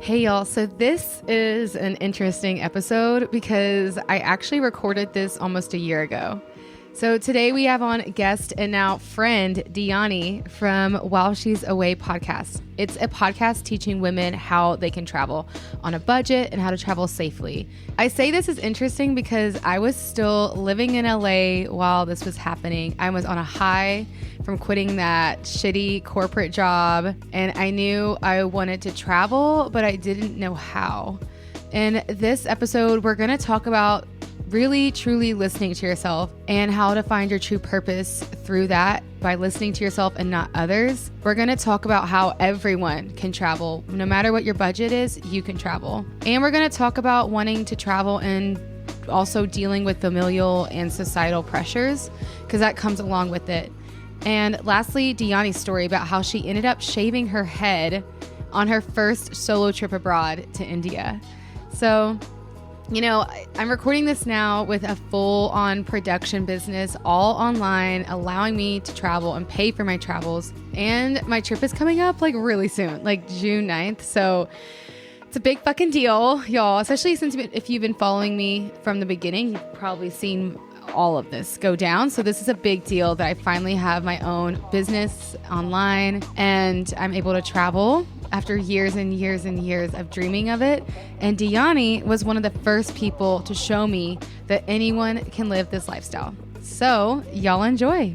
Hey y'all, so this is an interesting episode because I actually recorded this almost a year ago. So today we have on guest and now friend Dianni from While She's Away podcast. It's a podcast teaching women how they can travel on a budget and how to travel safely. I say this is interesting because I was still living in LA while this was happening. I was on a high from quitting that shitty corporate job, and I knew I wanted to travel, but I didn't know how. In this episode, we're going to talk about really, truly listening to yourself and how to find your true purpose through that by listening to yourself and not others. We're going to talk about how everyone can travel. No matter what your budget is, you can travel. And we're going to talk about wanting to travel and also dealing with familial and societal pressures, because that comes along with it. And lastly, Dianni's story about how she ended up shaving her head on her first solo trip abroad to India. So, you know, I'm recording this now with a full-on production business, all online, allowing me to travel and pay for my travels. And my trip is coming up like really soon, like June 9th. So it's a big fucking deal, y'all, especially since if you've been following me from the beginning, you've probably seen all of this go down. So this is a big deal that I finally have my own business online and I'm able to travel after years and years and years of dreaming of it. And Dianni was one of the first people to show me that anyone can live this lifestyle. So y'all enjoy.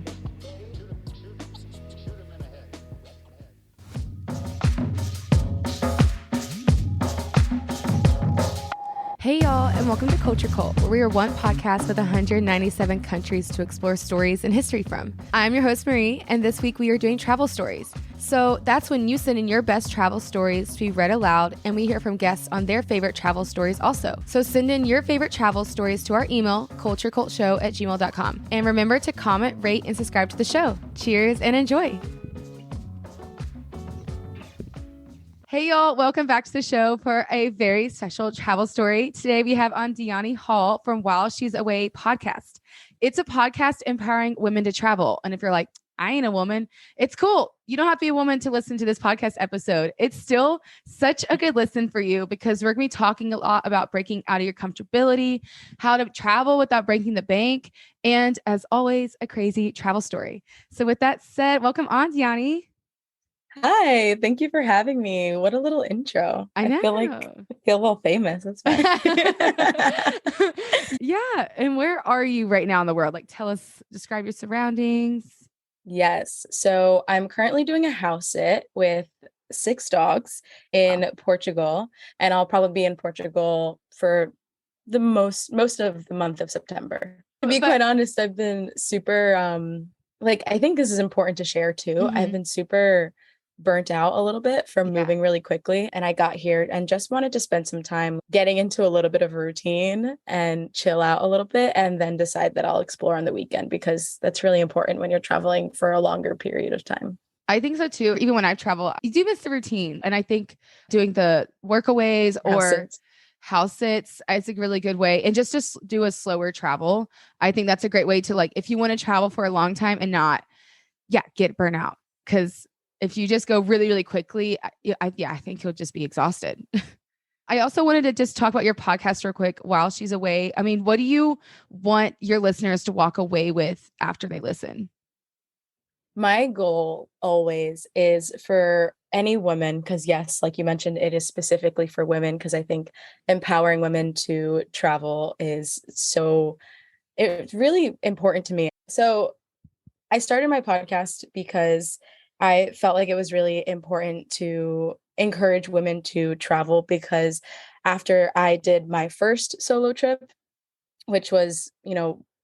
Hey y'all, and welcome to Culture Cult, where we are one podcast with 197 countries to explore stories and history from. I'm your host, Marie, and this week we are doing travel stories. So that's when you send in your best travel stories to be read aloud, and we hear from guests on their favorite travel stories also. So send in your favorite travel stories to our email, culturecultshow@gmail.com. And remember to comment, rate, and subscribe to the show. Cheers and enjoy. Hey y'all, welcome back to the show for a very special travel story. Today we have on Dianni Hall from While She's Away podcast. It's a podcast empowering women to travel. And if you're like, I ain't a woman, it's cool. You don't have to be a woman to listen to this podcast episode. It's still such a good listen for you because we're going to be talking a lot about breaking out of your comfortability, how to travel without breaking the bank, and as always, a crazy travel story. So with that said, welcome on, Dianni. Hi, thank you for having me. What a little intro. I know. I feel well famous. That's fine. Yeah. And where are you right now in the world? Like, describe your surroundings. Yes. So I'm currently doing a house sit with 6 dogs in Portugal, and I'll probably be in Portugal for the most of the month of September. To be quite honest, I've been super, I think this is important to share too. Mm-hmm. I've been super burnt out a little bit from moving really quickly. And I got here and just wanted to spend some time getting into a little bit of a routine and chill out a little bit and then decide that I'll explore on the weekend, because that's really important when you're traveling for a longer period of time. I think so too. Even when I travel, you do miss the routine. And I think doing the workaways or house sits is a really good way. And just do a slower travel. I think that's a great way to, like, if you want to travel for a long time and not, get burnt out. Because if you just go really, really quickly, I think you'll just be exhausted. I also wanted to just talk about your podcast real quick while she's away. I mean, what do you want your listeners to walk away with after they listen? My goal always is for any woman, because yes, like you mentioned, it is specifically for women, because I think empowering women to travel it's really important to me. So I started my podcast because I felt like it was really important to encourage women to travel, because after I did my first solo trip, which was,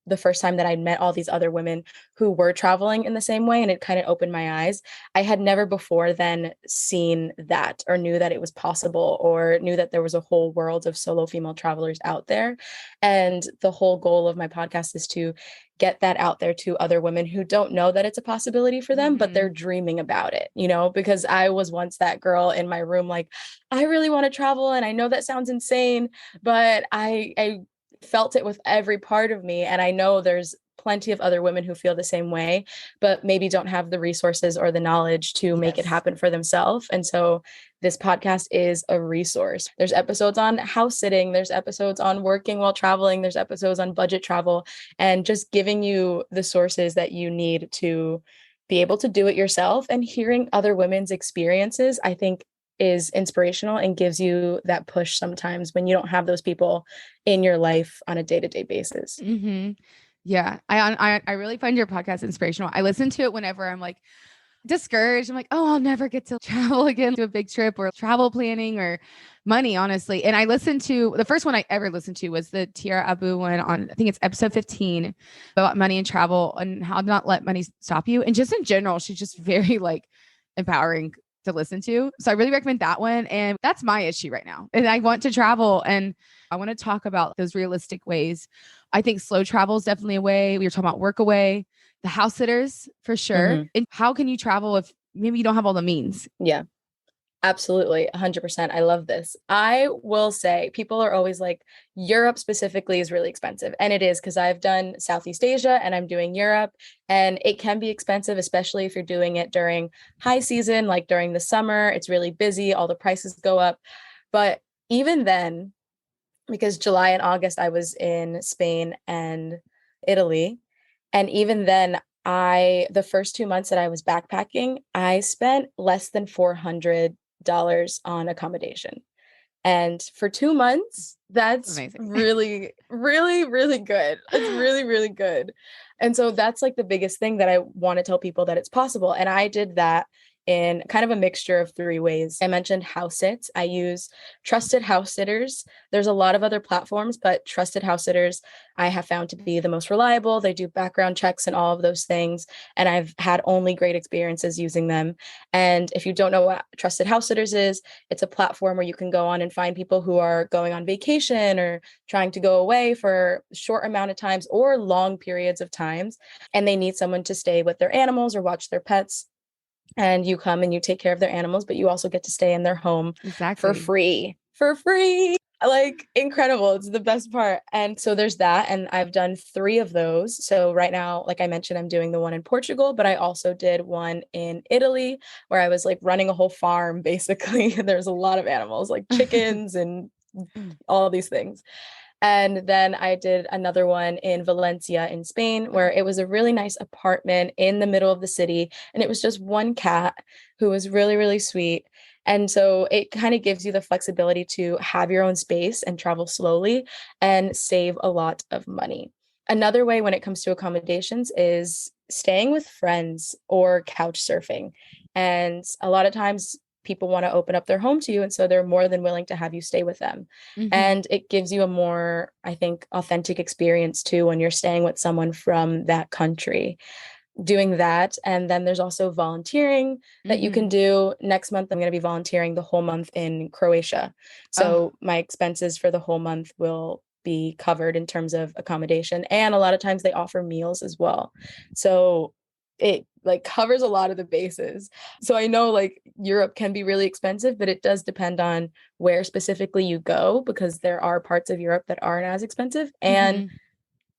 the first time that I'd met all these other women who were traveling in the same way, and it kind of opened my eyes. I had never before then seen that, or knew that it was possible, or knew that there was a whole world of solo female travelers out there. And the whole goal of my podcast is to get that out there to other women who don't know that it's a possibility for them, but they're dreaming about it, because I was once that girl in my room, like, I really want to travel. And I know that sounds insane, but I felt it with every part of me. And I know there's plenty of other women who feel the same way, but maybe don't have the resources or the knowledge to make it Yes. happen for themselves. And so this podcast is a resource. There's episodes on house sitting, there's episodes on working while traveling, there's episodes on budget travel, and just giving you the sources that you need to be able to do it yourself. And hearing other women's experiences, I think, is inspirational and gives you that push sometimes when you don't have those people in your life on a day-to-day basis. Mm-hmm. Yeah. I really find your podcast inspirational. I listen to it whenever I'm like discouraged. I'm like, oh, I'll never get to travel again, to a big trip or travel planning or money, honestly. And I listened to the first one I ever listened to was the Tiara Abu one on, I think it's episode 15 about money and travel and how to not let money stop you. And just in general, she's just very like empowering to listen to. So I really recommend that one. And that's my issue right now. And I want to travel and I want to talk about those realistic ways. I think slow travel is definitely a way. We were talking about work away, the house sitters for sure. And how can you travel if maybe you don't have all the means? Yeah. Absolutely, 100%. I love this. I will say people are always like, Europe specifically is really expensive. And it is because I've done Southeast Asia and I'm doing Europe. And it can be expensive, especially if you're doing it during high season, like during the summer. It's really busy, all the prices go up. But even then, because July and August, I was in Spain and Italy. And even then, the first 2 months that I was backpacking, I spent less than $400 on accommodation. And for 2 months, that's Amazing. really, really, really good. It's really, really good. And so that's like the biggest thing that I want to tell people that it's possible. And I did that in kind of a mixture of 3 ways. I mentioned house sits. I use trusted house sitters. There's a lot of other platforms, but trusted house sitters I have found to be the most reliable. They do background checks and all of those things. And I've had only great experiences using them. And if you don't know what trusted house sitters is, it's a platform where you can go on and find people who are going on vacation or trying to go away for a short amount of times or long periods of times. And they need someone to stay with their animals or watch their pets, and you come and you take care of their animals, but you also get to stay in their home Exactly. for free. Like incredible. It's the best part. And so there's that. And I've done 3 of those. So right now, like I mentioned, I'm doing the one in Portugal, but I also did one in Italy where I was like running a whole farm, basically. There's a lot of animals like chickens and all these things. And then I did another one in Valencia in Spain, where it was a really nice apartment in the middle of the city. And it was just one cat who was really, really sweet. And so it kind of gives you the flexibility to have your own space and travel slowly and save a lot of money. Another way when it comes to accommodations is staying with friends or couch surfing. And a lot of times people want to open up their home to you. And so they're more than willing to have you stay with them. Mhm. And it gives you a more, I think, authentic experience too when you're staying with someone from that country. Doing that. And then there's also volunteering that you can do. Next month, I'm going to be volunteering the whole month in Croatia. So my expenses for the whole month will be covered in terms of accommodation. And a lot of times they offer meals as well. So it like covers a lot of the bases. So I know like Europe can be really expensive, but it does depend on where specifically you go, because there are parts of Europe that aren't as expensive, and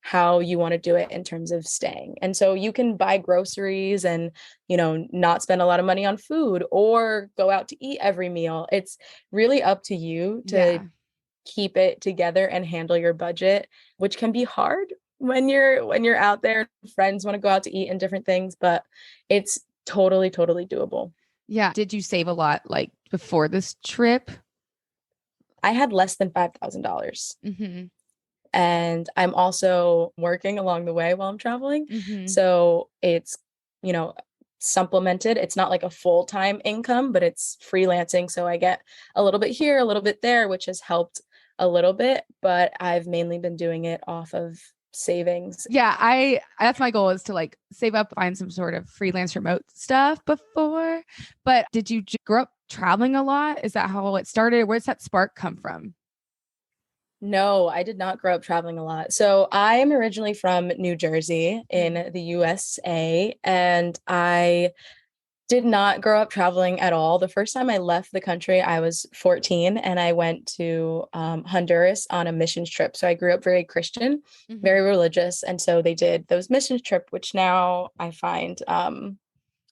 how you want to do it in terms of staying. And so you can buy groceries and, not spend a lot of money on food or go out to eat every meal. It's really up to you to keep it together and handle your budget, which can be hard when you're out there. Friends want to go out to eat and different things, but it's totally, totally doable. Yeah. Did you save a lot like before this trip? I had less than $5,000. Mm-hmm. And I'm also working along the way while I'm traveling. Mm-hmm. So it's, you know, supplemented. It's not like a full-time income, but it's freelancing. So I get a little bit here, a little bit there, which has helped a little bit, but I've mainly been doing it off of savings. Yeah, that's my goal, is to like save up, find some sort of freelance remote stuff before. But did you grow up traveling a lot? Is that how it started? Where's that spark come from? No, I did not grow up traveling a lot. So I am originally from New Jersey in the USA, and I did not grow up traveling at all. The first time I left the country, I was 14 and I went to Honduras on a missions trip. So I grew up very Christian, Hmm. very religious. And so they did those missions trip, which now I find a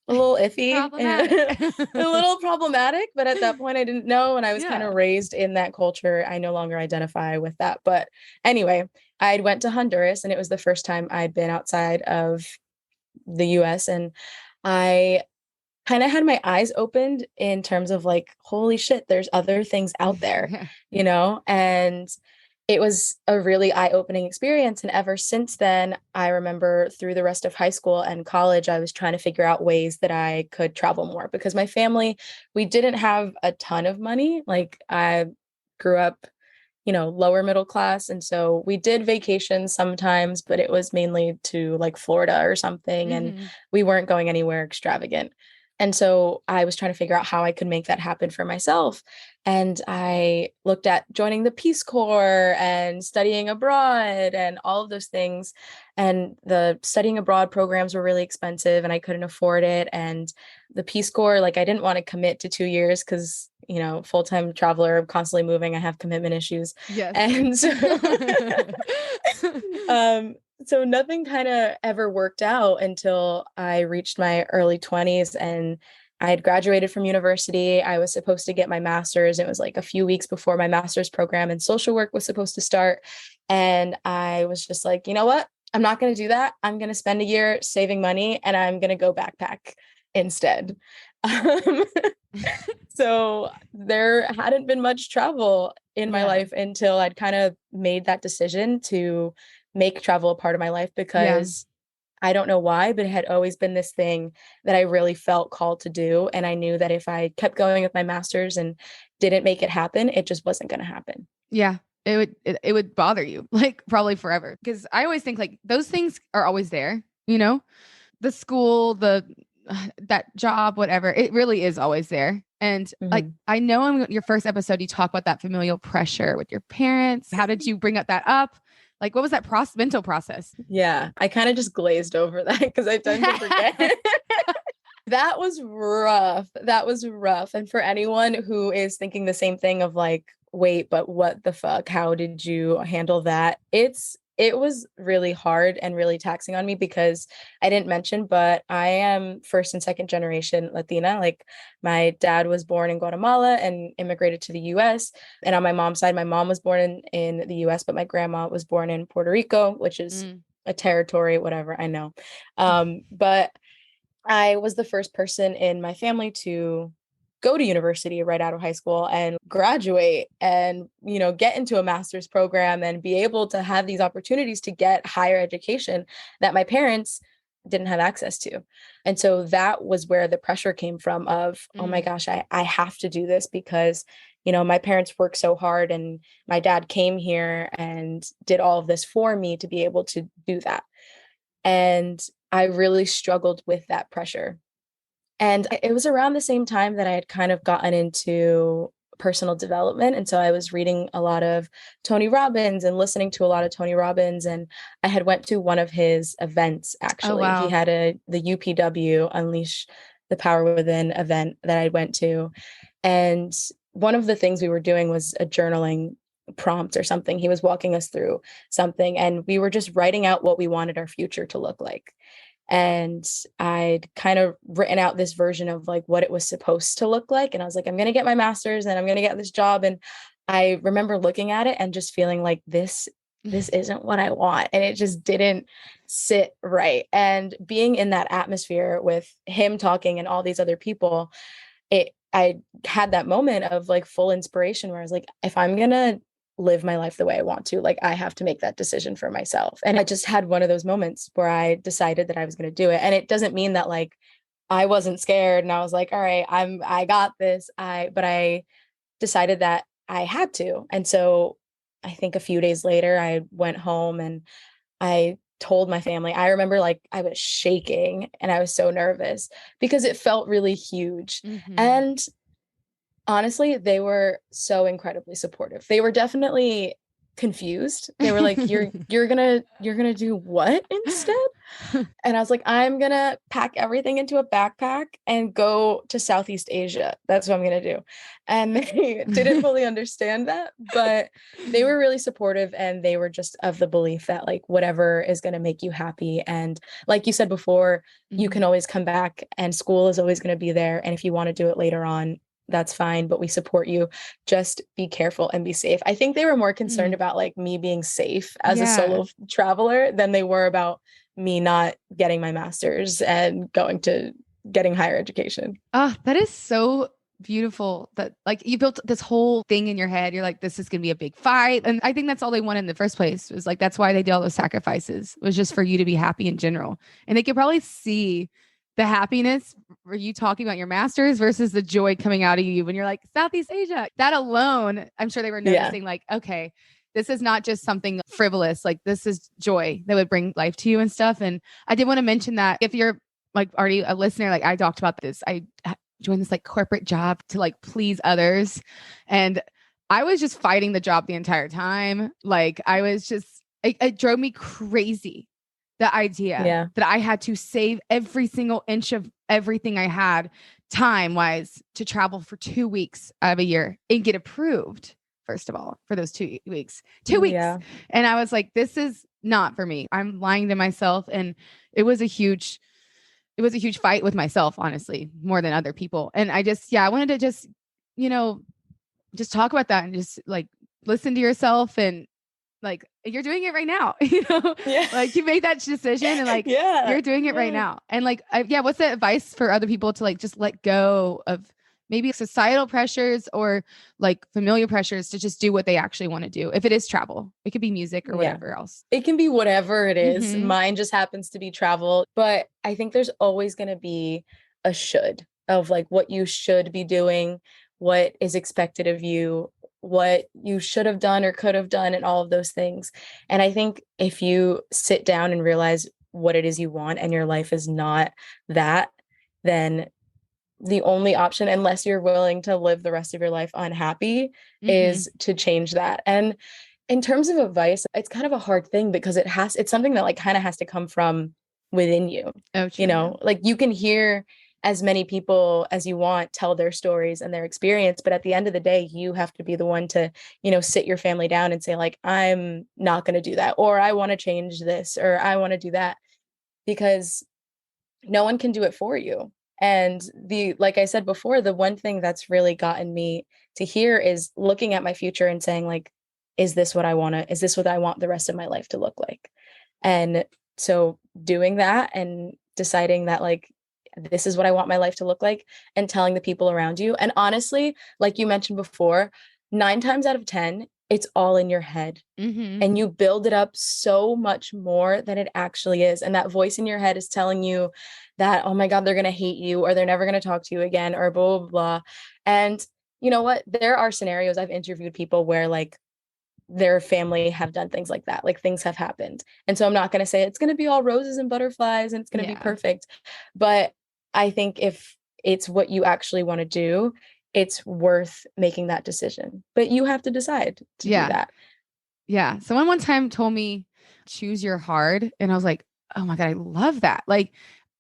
little iffy, Problematic. a little problematic. But at that point, I didn't know. And I was kind of Yeah. raised in that culture. I no longer identify with that. But anyway, I went to Honduras and it was the first time I'd been outside of the US. And I kind of had my eyes opened in terms of like, holy shit, there's other things out there, Yeah. and it was a really eye-opening experience. And ever since then, I remember through the rest of high school and college, I was trying to figure out ways that I could travel more because my family, we didn't have a ton of money. Like I grew up, lower middle class. And so we did vacations sometimes, but it was mainly to like Florida or something. And Hmm. we weren't going anywhere extravagant. And so I was trying to figure out how I could make that happen for myself. And I looked at joining the Peace Corps and studying abroad and all of those things. And the studying abroad programs were really expensive and I couldn't afford it. And the Peace Corps, like I didn't want to commit to 2 years because, full-time traveler, constantly moving, I have commitment issues. Yes. And so um so nothing kind of ever worked out until I reached my early 20s and I had graduated from university. I was supposed to get my master's. It was like a few weeks before my master's program in social work was supposed to start. And I was just like, you know what? I'm not going to do that. I'm going to spend a year saving money and I'm going to go backpack instead. Um, so there hadn't been much travel in my Yeah. life until I'd kind of made that decision to make travel a part of my life Yeah. because I don't know why, but it had always been this thing that I really felt called to do. And I knew that if I kept going with my master's and didn't make it happen, it just wasn't going to happen. Yeah. It would bother you like probably forever. Because I always think like those things are always there, the school, the that job, whatever. It really is always there. And like Mhm. I know in your first episode you talk about that familial pressure with your parents. How did you bring up that up? Like what was that mental process? Yeah, I kind of just glazed over that because I tend to forget. That was rough. That was rough. And for anyone who is thinking the same thing of like, wait, but what the fuck? How did you handle that? It was really hard and really taxing on me because I didn't mention, but I am first and second generation Latina. Like my dad was born in Guatemala and immigrated to the US. And on my mom's side, my mom was born in the US, but my grandma was born in Puerto Rico, which is Mm. a territory, whatever, I know. But I was the first person in my family to go to university right out of high school and graduate and get into a master's program and be able to have these opportunities to get higher education that my parents didn't have access to. And so that was where the pressure came from of, oh my Mm. gosh, I have to do this because my parents worked so hard and my dad came here and did all of this for me to be able to do that. And I really struggled with that pressure. And it was around the same time that I had kind of gotten into personal development. And so I was reading a lot of Tony Robbins and listening to a lot of Tony Robbins. And I had went to one of his events, Oh actually. He wow. had the UPW Unleash the Power Within event that I went to. And one of the things we were doing was a journaling prompt or something. He was walking us through something and we were just writing out what we wanted our future to look like. And I'd kind of written out this version of like what it was supposed to look like. And I was like, I'm going to get my master's and I'm going to get this job. And I remember looking at it and just feeling like this isn't what I want. And it just didn't sit right. And being in that atmosphere with him talking and all these other people, I had that moment of like full inspiration where I was like, if I'm gonna live my life the way I want to, like I have to make that decision for myself. And I just had one of those moments where I decided that I was gonna do it. And it doesn't mean that like I wasn't scared and I was like, all right, I got this. But I decided that I had to. And so I think a few days later I went home and I told my family. I remember like I was shaking and I was so nervous because it felt really huge. Hmm. And honestly, they were so incredibly supportive. They were definitely confused. They were like, you're gonna do what instead? And I was like, I'm gonna pack everything into a backpack and go to Southeast Asia. That's what I'm gonna do. And they didn't fully understand that, but they were really supportive, and they were just of the belief that like whatever is gonna make you happy. And like you said before, you can always come back, and school is always gonna be there. And if you want to do it later on, that's fine, but we support you. Just be careful and be safe. I think they were more concerned Mm. about like me being safe as a Yeah. solo traveler than they were about me not getting my master's and going to getting higher education. Oh, that is so beautiful that like you built this whole thing in your head. You're like, this is gonna be a big fight. And I think that's all they wanted in the first place. Was like that's why they did all those sacrifices, was just for you to be happy in general. And they could probably see the happiness for you talking about your masters versus the joy coming out of you when you're like Southeast Asia. That alone, I'm sure they were Yeah. noticing, like, okay, this is not just something frivolous. Like this is joy that would bring life to you and stuff. And I did want to mention that if you're like already a listener, like I talked about this, I joined this like corporate job to like please others. And I was just fighting the job the entire time. Like I was just, it drove me crazy. The idea that I had to save every single inch of everything I had time wise to travel for 2 weeks out of a year and get approved. First of all, for those 2 weeks, 2 weeks. Yeah. And I was like, this is not for me. I'm lying to myself. And it was a huge fight with myself, honestly, more than other people. And I just, I wanted to just, just talk about that and just like listen to yourself and like you're doing it right now, Yeah. like you made that decision and like you're doing it right now. And like, what's the advice for other people to like just let go of maybe societal pressures or like familiar pressures to just do what they actually want to do? If it is travel, it could be music or whatever else. It can be whatever it is. Mhm. Mine just happens to be travel, but I think there's always going to be a should of like what you should be doing, what is expected of you, what you should have done or could have done, and all of those things. And I think if you sit down and realize what it is you want and your life is not that, then the only option, unless you're willing to live the rest of your life unhappy, is to change that. And in terms of advice, it's kind of a hard thing because it's something that like kind of has to come from within you. Oh, true. Like you can hear as many people as you want tell their stories and their experience, but at the end of the day, you have to be the one to, sit your family down and say like, I'm not going to do that, or I want to change this, or I want to do that, because no one can do it for you. And like I said before, the one thing that's really gotten me to here is looking at my future and saying like, is this what I want the rest of my life to look like? And so doing that and deciding that like, this is what I want my life to look like, and telling the people around you. And honestly, like you mentioned before, 9 times out of 10, it's all in your head. And you build it up so much more than it actually is. And that voice in your head is telling you that, oh my God, they're going to hate you, or they're never going to talk to you again, or blah, blah, blah. And you know what? There are scenarios, I've interviewed people where like their family have done things like that, like things have happened. And so I'm not going to say it's going to be all roses and butterflies and it's going to be perfect. But I think if it's what you actually want to do, it's worth making that decision. But you have to decide to do that. Yeah. Someone one time told me, choose your hard. And I was like, oh my God, I love that. Like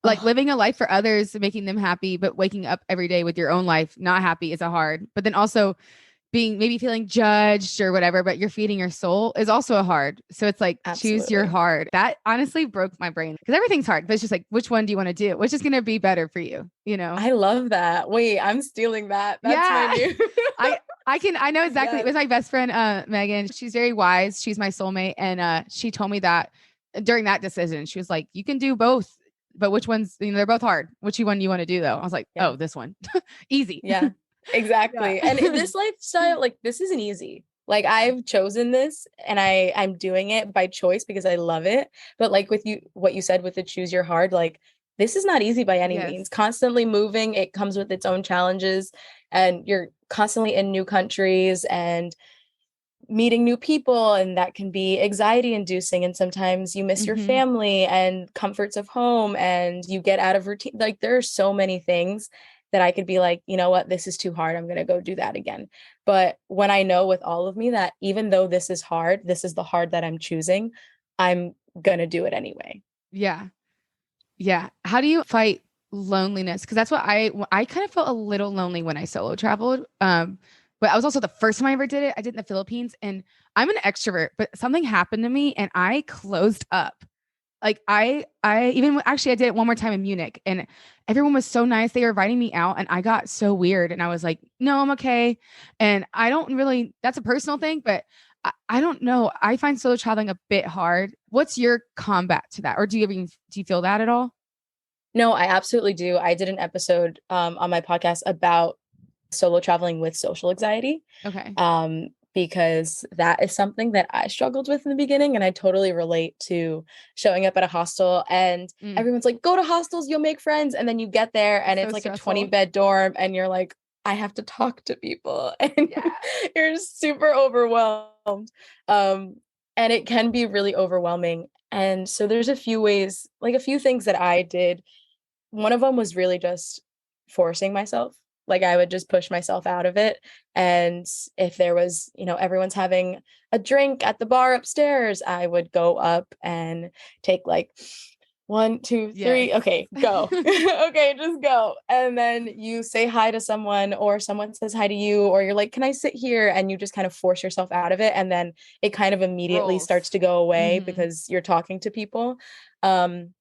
living a life for others, making them happy, but waking up every day with your own life not happy is a hard. But then also maybe feeling judged or whatever, but you're feeding your soul is also a hard. So it's like, choose your hard. That honestly broke my brain because everything's hard, but it's just like, which one do you want to do? Which is going to be better for you? I love that. Wait, I'm stealing that. That's my new. I know exactly. It was my best friend, Megan. She's very wise. She's my soulmate. And she told me that during that decision, she was like, you can do both, but which ones, they're both hard. Which one you want to do though? I was like, oh, this one. Easy. Yeah, exactly. And in this lifestyle, like this isn't easy. Like I've chosen this and I'm doing it by choice because I love it. But like with you, what you said with the choose your hard, like this is not easy by any means. Constantly moving, it comes with its own challenges, and you're constantly in new countries and meeting new people, and that can be anxiety inducing, and sometimes you miss your family and comforts of home and you get out of routine. Like there are so many things that I could be like, you know what, this is too hard. I'm going to go do that again. But when I know with all of me that even though this is hard, this is the hard that I'm choosing, I'm going to do it anyway. Yeah. Yeah. How do you fight loneliness? Because that's what I kind of felt a little lonely when I solo traveled. But I was also the first time I ever did it. I did it in the Philippines, and I'm an extrovert, but something happened to me and I closed up. Like I even actually I did it one more time in Munich, and everyone was so nice. They were inviting me out, and I got so weird, and I was like, no, I'm okay. And I don't really, that's a personal thing, but I don't know. I find solo traveling a bit hard. What's your combat to that? Or do you feel that at all? No, I absolutely do. I did an episode on my podcast about solo traveling with social anxiety, Okay. because that is something that I struggled with in the beginning. And I totally relate to showing up at a hostel and Mm, everyone's like, go to hostels, you'll make friends. And then you get there and it's so it's like a 20 stressful. bed dorm and you're like, I have to talk to people and Yeah. you're super overwhelmed. Um, and it can be really overwhelming. And so there's a few ways, like a few things that I did. One of them was really just forcing myself. Like I would just push myself out of it. And if there was, everyone's having a drink at the bar upstairs, I would go up and take like one, two, Yes. three. Okay, go. Okay, just go. And then you say hi to someone, or someone says hi to you, or you're like, can I sit here? And you just kind of force yourself out of it. And then it kind of immediately starts Rolls. to go away Hmm. because you're talking to people. Um,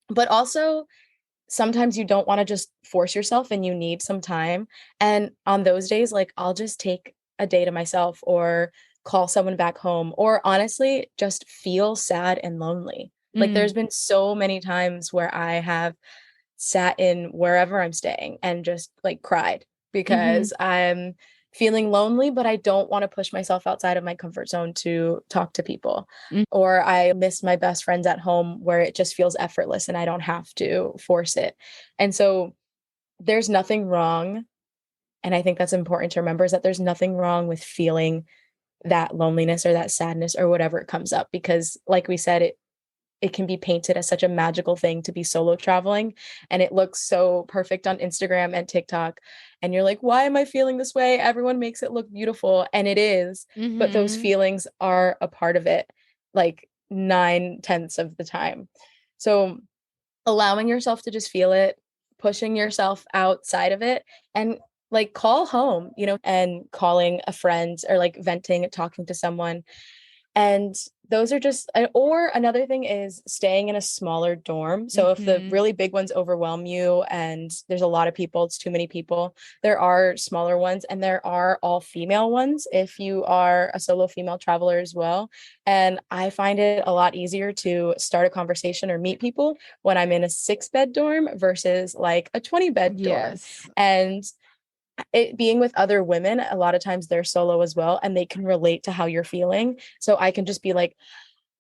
but also, sometimes you don't want to just force yourself and you need some time. And on those days, like I'll just take a day to myself or call someone back home, or honestly, just feel sad and lonely. Like there's Mm, been so many times where I have sat in wherever I'm staying and just like cried hmm. because I'm feeling lonely, but I don't want to push myself outside of my comfort zone to talk to people. Mm. Or I miss my best friends at home where it just feels effortless and I don't have to force it. And so there's nothing wrong. And I think that's important to remember, is that there's nothing wrong with feeling that loneliness or that sadness or whatever it comes up, because like we said, it can be painted as such a magical thing to be solo traveling, and it looks so perfect on Instagram and TikTok, and you're like, why am I feeling this way? Everyone makes it look beautiful, and it is, but those Hmm. feelings are a part of it, like 9/10 of the time. So allowing yourself to just feel it, pushing yourself outside of it, and like call home, and calling a friend or like venting, talking to someone. And those are just, or another thing is staying in a smaller dorm. So if the Hmm. really big ones overwhelm you and there's a lot of people, it's too many people, there are smaller ones, and there are all female ones if you are a solo female traveler as well. And I find it a lot easier to start a conversation or meet people when I'm in a 6 bed dorm versus like a 20 bed dorm. Yes. And it being with other women, a lot of times they're solo as well, and they can relate to how you're feeling. So I can just be like,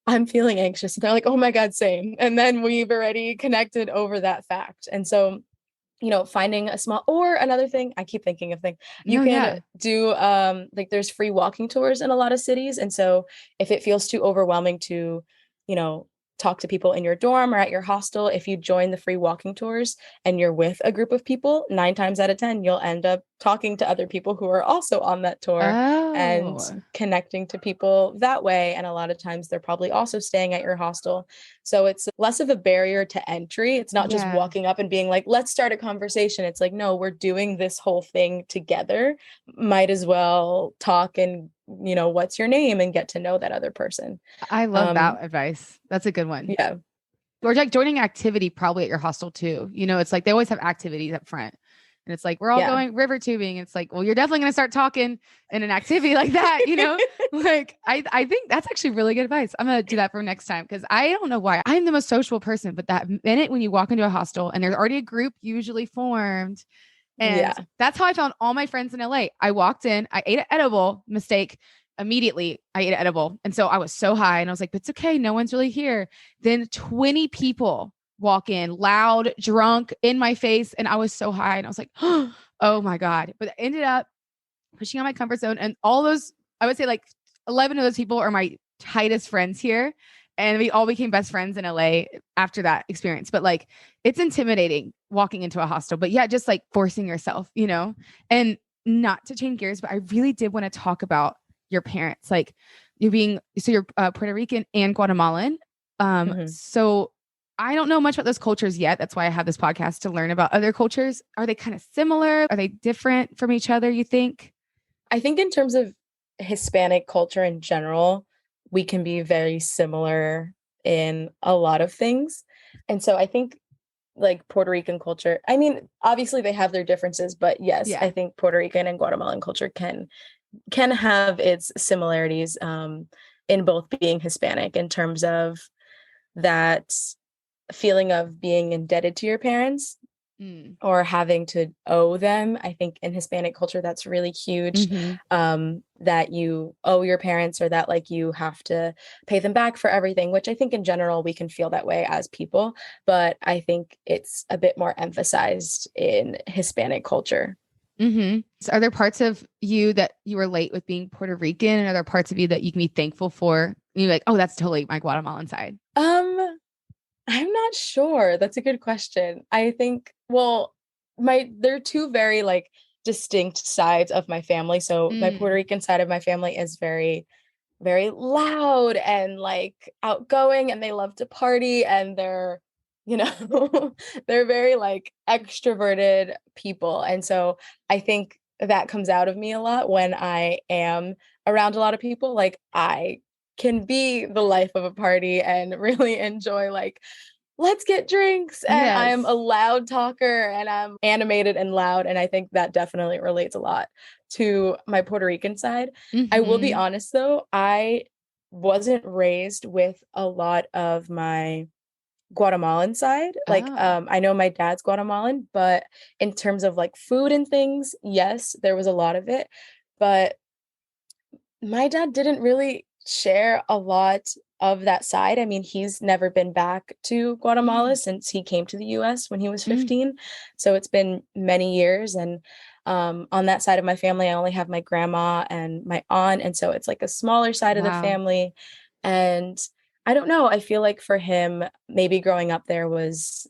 I'm feeling anxious. And they're like, oh my God, same. And then we've already connected over that fact. And so, finding a small, or another thing, I keep thinking of things you No, can yeah. do, like there's free walking tours in a lot of cities. And so if it feels too overwhelming to, you know, talk to people in your dorm or at your hostel, if you join the free walking tours and you're with a group of people, 9 times out of 10, you'll end up talking to other people who are also on that tour and Oh, connecting to people that way. And a lot of times they're probably also staying at your hostel. So it's less of a barrier to entry. It's not just yeah. walking up and being like, let's start a conversation. It's like, no, we're doing this whole thing together. Might as well talk and, what's your name, and get to know that other person. I love Um, that advice. That's a good one. yeah. Or like joining activity probably at your hostel too. It's like they always have activities up front. And it's like, we're all Yeah. going river tubing. It's like, well, you're definitely going to start talking in an activity like that. Like I think that's actually really good advice. I'm going to do that for next time, because I don't know why I'm the most sociable person, but that minute when you walk into a hostel and there's already a group usually formed, and Yeah. that's how I found all my friends in LA. I walked in, I ate an edible, mistake. Immediately, I ate an edible. And so I was so high and I was like, but it's okay. No one's really here. Then 20 people walk in, loud, drunk, in my face. And I was so high. And I was like, oh my God. But I ended up pushing on my comfort zone. And all those, I would say like 11 of those people are my tightest friends here. And we all became best friends in LA after that experience. But like, it's intimidating walking into a hostel. But yeah, just like forcing yourself, and not to change gears, but I really did want to talk about your parents. Like, you're Puerto Rican and Guatemalan. Mhm. So I don't know much about those cultures yet. That's why I have this podcast to learn about other cultures. Are they kind of similar? Are they different from each other, you think? I think in terms of Hispanic culture in general, we can be very similar in a lot of things. And so I think like Puerto Rican culture, I mean, obviously they have their differences, but yes, Yeah. I think Puerto Rican and Guatemalan culture can have its similarities in both being Hispanic in terms of that feeling of being indebted to your parents Mm. or having to owe them. I think in Hispanic culture, that's really huge, Mm-hmm. that you owe your parents or that like you have to pay them back for everything, which I think in general we can feel that way as people. But I think it's a bit more emphasized in Hispanic culture. Mm-hmm. So are there parts of you that you relate with being Puerto Rican, and are there parts of you that you can be thankful for? And you're like, oh, that's totally my Guatemalan side. I'm not sure. That's a good question. I think, well, there are two very like distinct sides of my family. So my Puerto Mm. Rican side of my family is very, very loud and like outgoing, and they love to party, and you know, they're very like extroverted people. And so I think that comes out of me a lot when I am around a lot of people. Like I can be the life of a party and really enjoy like let's get drinks, and I'm a Yes. loud talker and I'm animated and loud, and I think that definitely relates a lot to my Puerto Rican side. I will be Mm-hmm. honest though, I wasn't raised with a lot of my Guatemalan side. Like Oh, I know my dad's Guatemalan, but in terms of like food and things, yes, there was a lot of it, but my dad didn't really share a lot of that side. I mean, he's never been back to mm, Guatemala since he came to the US when he was mm, 15. So it's been many years. And on that side of my family, I only have my grandma and my aunt. And so it's like a smaller side of the wow. family. And I don't know. I feel like for him, maybe growing up there was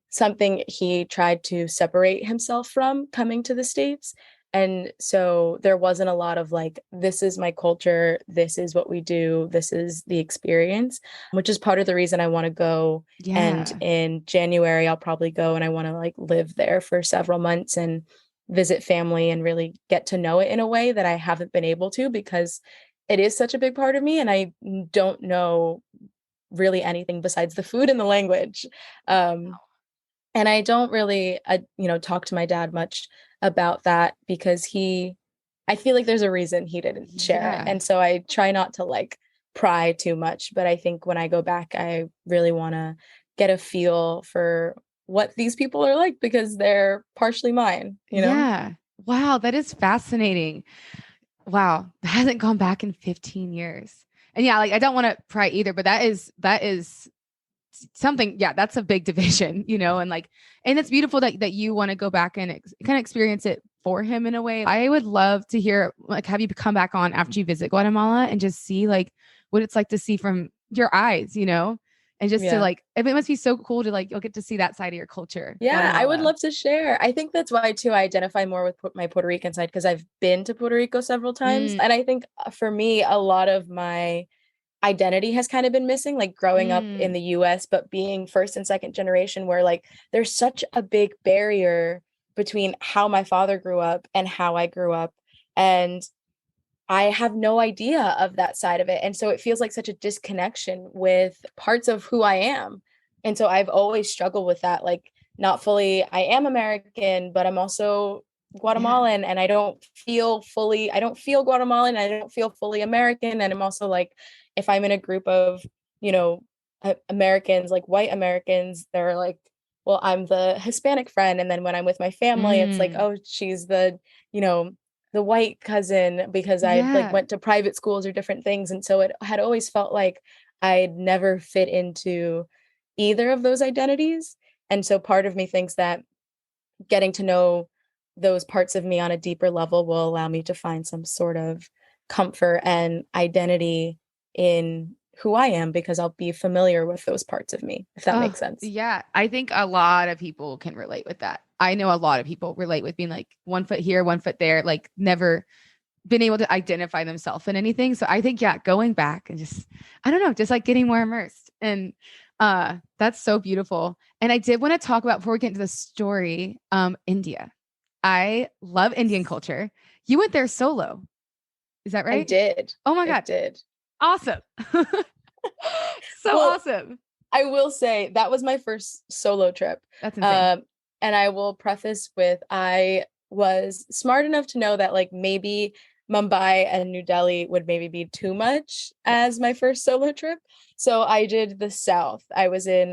something he tried to separate himself from coming to the States. And so there wasn't a lot of like, this is my culture, this is what we do, this is the experience, which is part of the reason I want to go. And Yeah. in January, I'll probably go and I want to like live there for several months and visit family and really get to know it in a way that I haven't been able to because it is such a big part of me. And I don't know really anything besides the food and the language. Um, and I don't really, talk to my dad much about that because I feel like there's a reason he didn't share. Yeah. And so I try not to like pry too much. But I think when I go back, I really want to get a feel for what these people are like because they're partially mine, you know? Yeah. Wow, that is fascinating. Wow, that hasn't gone back in 15 years. And yeah, like I don't want to pry either, but that is something, yeah, that's a big division, and like, and it's beautiful that you want to go back and kind of experience it for him in a way. I would love to hear, like, have you come back on after you visit Guatemala and just see like what it's like to see from your eyes, and just to Yeah. like, it must be so cool to like, you'll get to see that side of your culture, Yeah, I would Guatemala. love to share. I think that's why too I identify more with my Puerto Rican side because I've been to Puerto Rico several times. Mm, And I think for me, a lot of my identity has kind of been missing, like growing up in mm, the US, but being first and second generation, where like there's such a big barrier between how my father grew up and how I grew up. And I have no idea of that side of it. And so it feels like such a disconnection with parts of who I am. And so I've always struggled with that. Like, not fully, I am American, but I'm also yeah. Guatemalan and I don't feel Guatemalan. I don't feel fully American. And I'm also like, if I'm in a group of, you know, Americans, like white Americans, they're like, well, I'm the Hispanic friend. And then when I'm with my family, it's like, Mm, oh, she's you know, the white cousin because I like yeah. went to private schools or different things. And so it had always felt like I'd never fit into either of those identities. And so part of me thinks that getting to know those parts of me on a deeper level will allow me to find some sort of comfort and identity in who I am because I'll be familiar with those parts of me, if that Oh, makes sense. yeah. I think a lot of people can relate with that. I know a lot of people relate with being like 1 foot here, 1 foot there, like never been able to identify themselves in anything. So I think, yeah, going back and just, I don't know, just like getting more immersed. And that's so beautiful. And I did want to talk about before we get into the story, India. I love Indian culture. You went there solo. Is that I right? did. Oh my I God. did. Awesome. So Well, awesome. I will say that was my first solo trip. That's insane. Um, and I will preface with I was smart enough to know that like maybe Mumbai and New Delhi would maybe be too much as my first solo trip. So I did the south. I was in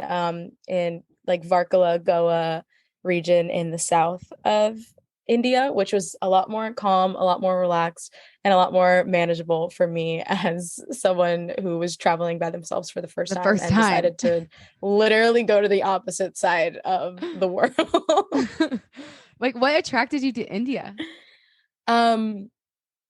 like Varkala, Goa region in the south of India, which was a lot more calm, a lot more relaxed, and a lot more manageable for me as someone who was traveling by themselves for the first The time first and time. decided to literally go to the opposite side of the world. Like, what attracted you to India? um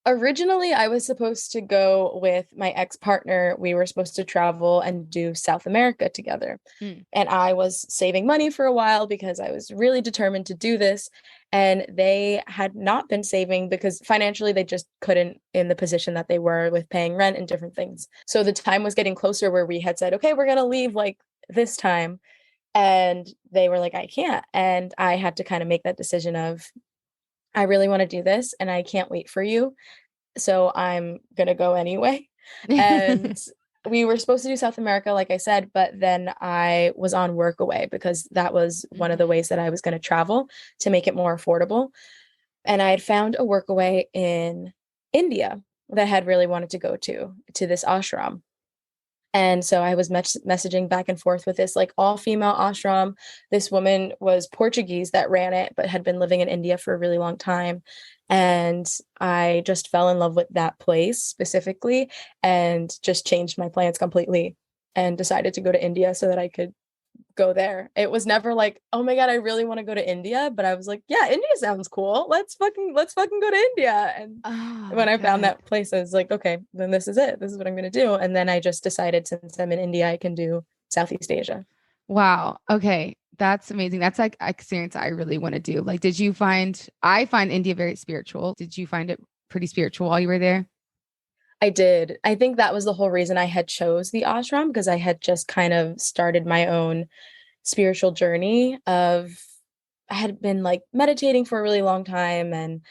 Originally, I was supposed to go with my ex-partner. We were supposed to travel and do South America together. Mm, And I was saving money for a while because I was really determined to do this. And they had not been saving because financially they just couldn't in the position that they were with paying rent and different things. So the time was getting closer where we had said, okay, we're going to leave like this time. And they were like, I can't. And I had to kind of make that decision of, I really want to do this and I can't wait for you, so I'm gonna go anyway. And we were supposed to do South America, like I said, but then I was on work away because that was one of the Mhm. ways that I was going to travel to make it more affordable. And I had found a work away in India that I had really wanted to go to this ashram. And so I was messaging back and forth with this like all female ashram. This woman was Portuguese that ran it, but had been living in India for a really long time. And I just fell in love with that place specifically and just changed my plans completely and decided to go to India so that I could go there. It was never like, oh my God, I really want to go to India. But I was like, yeah, India sounds cool. Let's fucking go to India. And Oh when my I found God. that place, I was like, okay, then this is it. This is what I'm gonna do. And then I just decided since I'm in India, I can do Southeast Asia. Wow. Okay. That's amazing. That's like experience I really want to do. Like, I find India very spiritual. Did you find it pretty spiritual while you were there? I did. I think that was the whole reason I had chose the ashram because I had just kind of started my own spiritual journey of I had been like meditating for a really long time and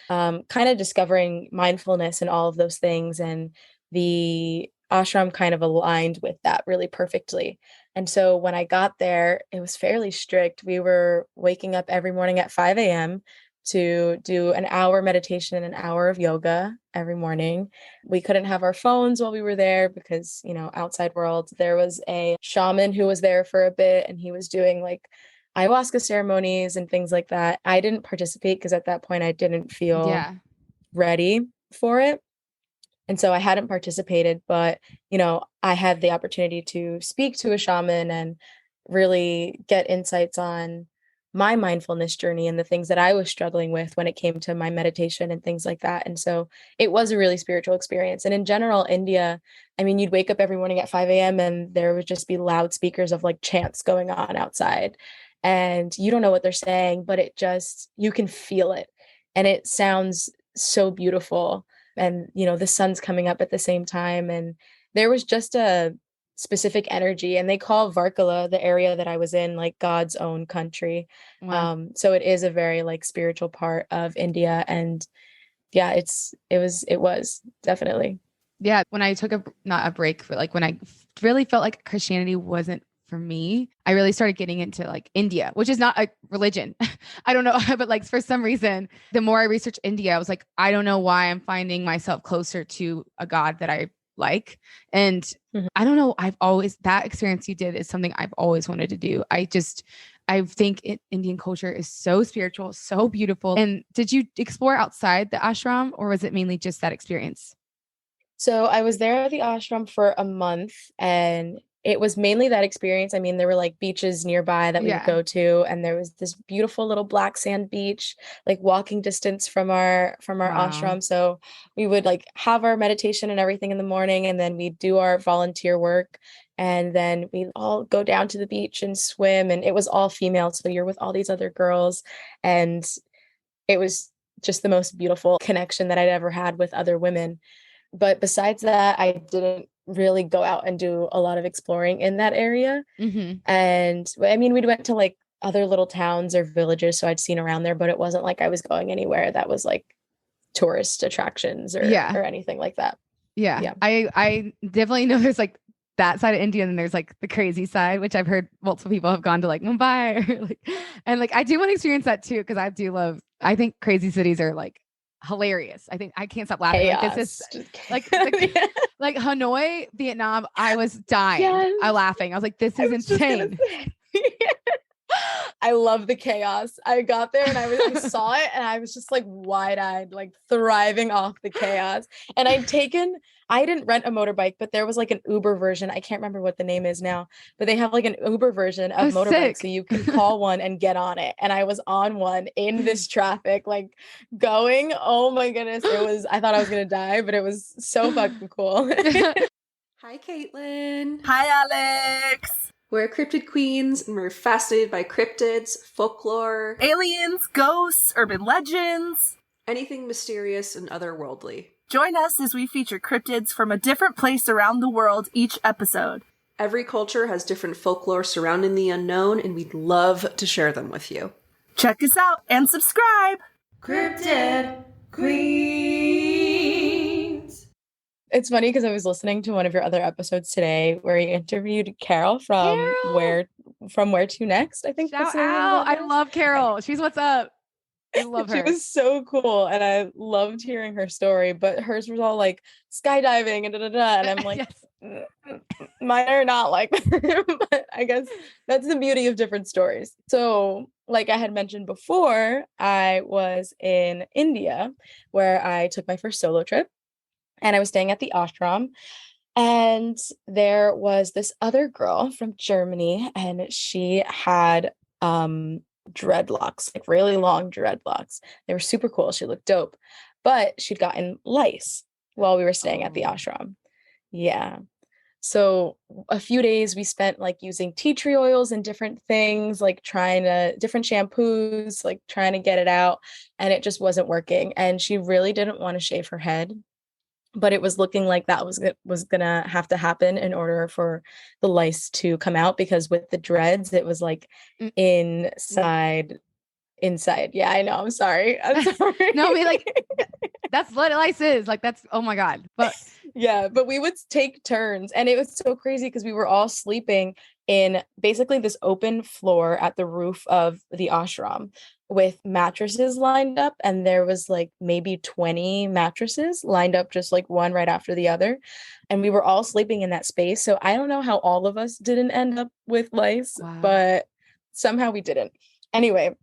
kind of discovering mindfulness and all of those things. And the ashram kind of aligned with that really perfectly. And so when I got there, it was fairly strict. We were waking up every morning at 5 a.m. to do an hour meditation and an hour of yoga every morning. We couldn't have our phones while we were there because, outside world, there was a shaman who was there for a bit and he was doing like ayahuasca ceremonies and things like that. I didn't participate because at that point I didn't feel Yeah. ready for it. And so I hadn't participated, but I had the opportunity to speak to a shaman and really get insights on my mindfulness journey and the things that I was struggling with when it came to my meditation and things like that. And so it was a really spiritual experience. And in general, India, I mean, you'd wake up every morning at 5 a.m. and there would just be loudspeakers of like chants going on outside. And you don't know what they're saying, but you can feel it. And it sounds so beautiful and the sun's coming up at the same time and there was just a specific energy and they call Varkala the area that I was in like God's own country. Wow. So it is a very like spiritual part of India and yeah, it was definitely. Yeah. When I took not a break, but like when I really felt like Christianity wasn't for me, I really started getting into like India, which is not a religion. I don't know. But like for some reason, the more I researched India, I was like, I don't know why I'm finding myself closer to a God that I like. And Mhm. I don't know. That experience you did is something I've always wanted to do. I think Indian culture is so spiritual, so beautiful. And did you explore outside the ashram or was it mainly just that experience? So I was there at the ashram for a month and it was mainly that experience. I mean, there were like beaches nearby that we would Yeah. go to, and there was this beautiful little black sand beach, like walking distance from our Wow. ashram. So we would like have our meditation and everything in the morning, and then we'd do our volunteer work, and then we'd all go down to the beach and swim, and it was all female, so you're with all these other girls, and it was just the most beautiful connection that I'd ever had with other women. But besides that, I didn't really go out and do a lot of exploring in that area. Hmm. And I mean, we went to like other little towns or villages, so I'd seen around there, but it wasn't like I was going anywhere that was like tourist attractions Yeah. or anything like that. Yeah. Yeah. I definitely know there's like that side of India and then there's like the crazy side, which I've heard multiple people have gone to like Mumbai or like, and like I do want to experience that too because I do love, I think crazy cities are like hilarious. I think I can't stop laughing. Like this is Chaos. Just like yeah. like Hanoi, Vietnam, I was dying. Yes. I laughing. I was like, this I is was just gonna insane. say. I love the chaos. I got there and I saw it and I was just like wide-eyed, like thriving off the chaos. And I didn't rent a motorbike, but there was like an Uber version. I can't remember what the name is now, but they have like an Uber version Oh, of motorbikes. So sick. you can call one and get on it. And I was on one in this traffic, like going, oh my goodness. I thought I was gonna die, but it was so fucking cool. Hi, Caitlin. Hi, Alex. We're Cryptid Queens, and we're fascinated by cryptids, folklore, Aliens, ghosts, urban legends. anything mysterious and otherworldly. Join us as we feature cryptids from a different place around the world each episode. Every culture has different folklore surrounding the unknown, and we'd love to share them with you. Check us out and subscribe. Cryptid Queens. It's funny because I was listening to one of your other episodes today where you interviewed Carol from Carol! Where to next, I think. Shout that's the name of the out. I podcast. love Carol. She's what's up. I love She her. was so cool and I loved hearing her story, but hers was all like skydiving and and I'm like, Yes. mine are not like that." But I guess that's the beauty of different stories. So, like I had mentioned before, I was in India where I took my first solo trip and I was staying at the ashram. And there was this other girl from Germany, and she had dreadlocks, like really long dreadlocks. They were super cool. She looked dope, but she'd gotten lice while we were staying at the Oh. ashram. Yeah. So a few days we spent like using tea tree oils and different things, like different shampoos, like trying to get it out, and it just wasn't working. And she really didn't want to shave her head, but it was looking like that was gonna have to happen in order for the lice to come out, because with the dreads it was like Mm. inside. Yeah, I know. I'm sorry. No, I mean, like, that's what lice is. Like, that's, oh my God. But Yeah, but we would take turns, and it was so crazy because we were all sleeping in basically this open floor at the roof of the ashram with mattresses lined up, and there was like maybe 20 mattresses lined up, just like one right after the other, and we were all sleeping in that space. So I don't know how all of us didn't end up with lice, wow. but somehow we didn't. Anyway,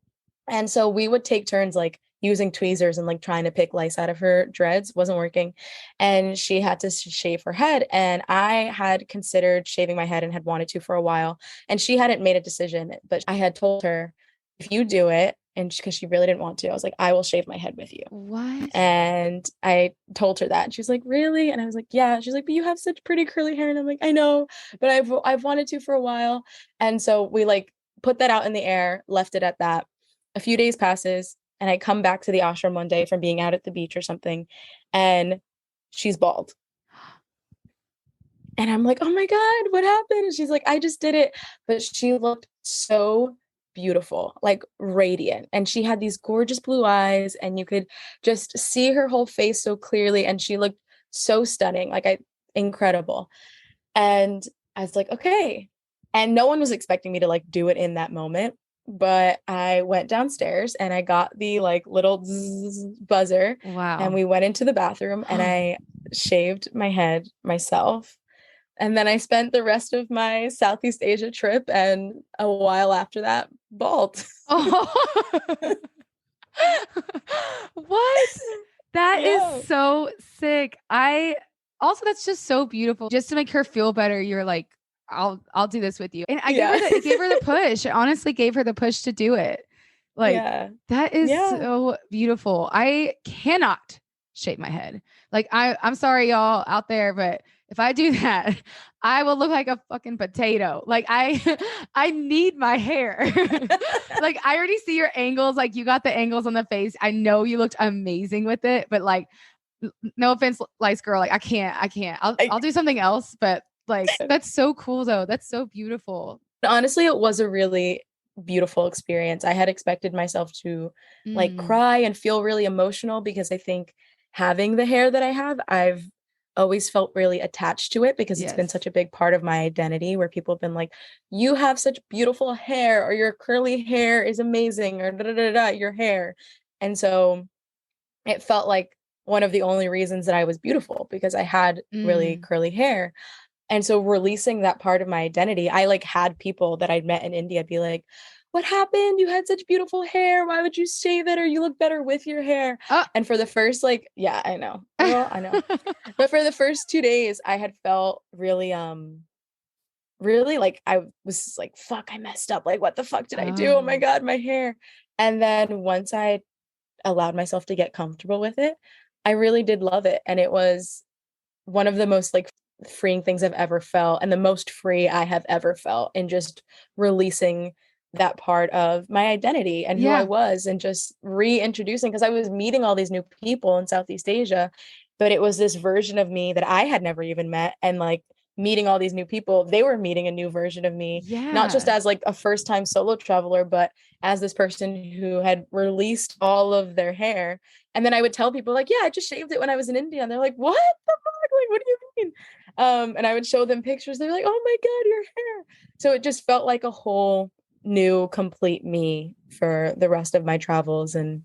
and so we would take turns like using tweezers and like trying to pick lice out of her dreads. Wasn't working. And she had to shave her head. And I had considered shaving my head and had wanted to for a while. And she hadn't made a decision, but I had told her, if you do it, and because she really didn't want to, I was like, I will shave my head with you. What? And I told her that. And she was like, really? And I was like, yeah. She's like, but you have such pretty curly hair. And I'm like, I know, but I've wanted to for a while. And so we like put that out in the air, left it at that. A few days passes, and I come back to the ashram one day from being out at the beach or something, and she's bald. And I'm like, oh my God, what happened? And she's like, I just did it. But she looked so beautiful, like radiant. And she had these gorgeous blue eyes, and you could just see her whole face so clearly. And she looked so stunning, incredible. And I was like, okay. And no one was expecting me to like do it in that moment. But I went downstairs and I got the like little buzzer, Wow. and we went into the bathroom and I shaved my head myself. And then I spent the rest of my Southeast Asia trip and a while after that, bald. Oh. What? That Yeah. is so sick. That's just so beautiful. Just to make her feel better, you're like I'll do this with you. And I gave her the push. I honestly gave her the push to do it. Like that is so beautiful. I cannot shave my head. Like I'm sorry y'all out there, but if I do that, I will look like a fucking potato. Like I need my hair. Like I already see your angles. Like you got the angles on the face. I know you looked amazing with it, but like, no offense, light girl. Like I can't. I'll do something else. But like, that's so cool though. That's so beautiful. Honestly, it was a really beautiful experience. I had expected myself to like cry and feel really emotional because I think having the hair that I have, I've always felt really attached to it because it's been such a big part of my identity where people have been like, you have such beautiful hair, or your curly hair is amazing, or your hair. And so it felt like one of the only reasons that I was beautiful because I had really curly hair. And so releasing that part of my identity, I like had people that I'd met in India be like, what happened? You had such beautiful hair. Why would you shave it? Or you look better with your hair. And for the first, like, yeah, I know. Well, I know. But for the first 2 days, I had felt really, really like I was like, fuck, I messed up. Like, what the fuck did I do? Oh my God, my hair. And then once I allowed myself to get comfortable with it, I really did love it. And it was one of the most like freeing things I've ever felt and the most free I have ever felt in just releasing that part of my identity and who I was and just reintroducing, because I was meeting all these new people in Southeast Asia, but it was this version of me that I had never even met. And like meeting all these new people, they were meeting a new version of me, not just as like a first time solo traveler, but as this person who had released all of their hair. And then I would tell people like, yeah, I just shaved it when I was in India. And they're like, what the fuck? Like, what do you mean? And I would show them pictures. They're like, oh my God, your hair. So it just felt like a whole new, complete me for the rest of my travels. And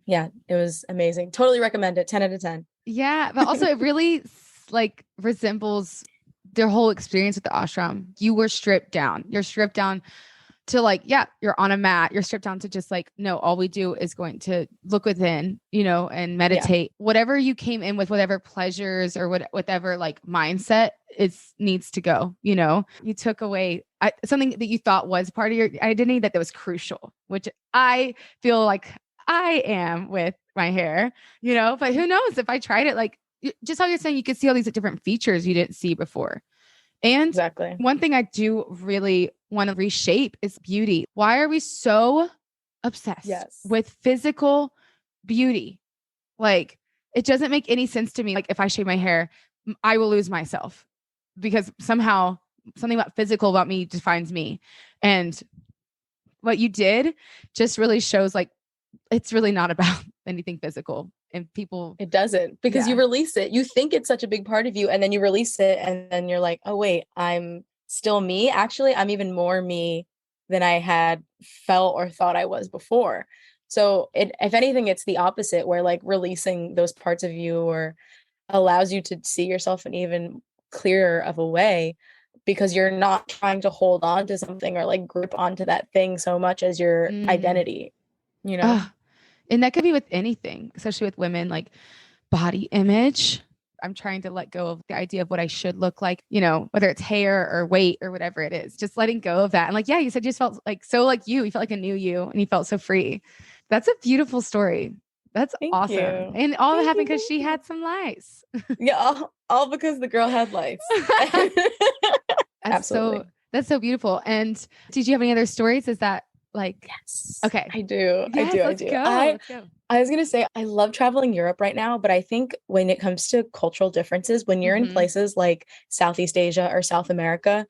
yeah, it was amazing. Totally recommend it. 10 out of 10. Yeah. But also it really like resembles their whole experience at the ashram. You were stripped down. You're stripped down to like, yeah, you're on a mat. You're stripped down to just like, no, all we do is going to look within, you know, and meditate. Whatever you came in with, whatever pleasures or whatever like mindset needs to go, you know. You took away something that you thought was part of your identity that was crucial, which I feel like I am with my hair, you know, but who knows if I tried it, like just how you're saying, you could see all these different features you didn't see before. And one thing I do really want to reshape is beauty. Why are we so obsessed with physical beauty? Like, it doesn't make any sense to me. Like, if I shave my hair, I will lose myself because somehow something about me defines me. And what you did just really shows like, it's really not about anything physical. And people, it doesn't, because you release it. You think it's such a big part of you, and then you release it, and then you're like, oh wait, I'm still me. Actually, I'm even more me than I had felt or thought I was before. So if anything, it's the opposite, where like releasing those parts of you or allows you to see yourself in even clearer of a way, because you're not trying to hold on to something or like grip onto that thing so much as your identity, you know? And that could be with anything, especially with women, like body image. I'm trying to let go of the idea of what I should look like, you know, whether it's hair or weight or whatever it is, just letting go of that. And like, yeah, you said you just felt like, so like you felt like a new you and you felt so free. That's a beautiful story. That's awesome. And all that happened because she had some lice. Yeah. All because the girl had lice. Absolutely. That's so beautiful. And did you have any other stories? Is that like, yes, okay. I do. Yes, I do. Let's go. I was going to say, I love traveling Europe right now, but I think when it comes to cultural differences, when you're in places like Southeast Asia or South America,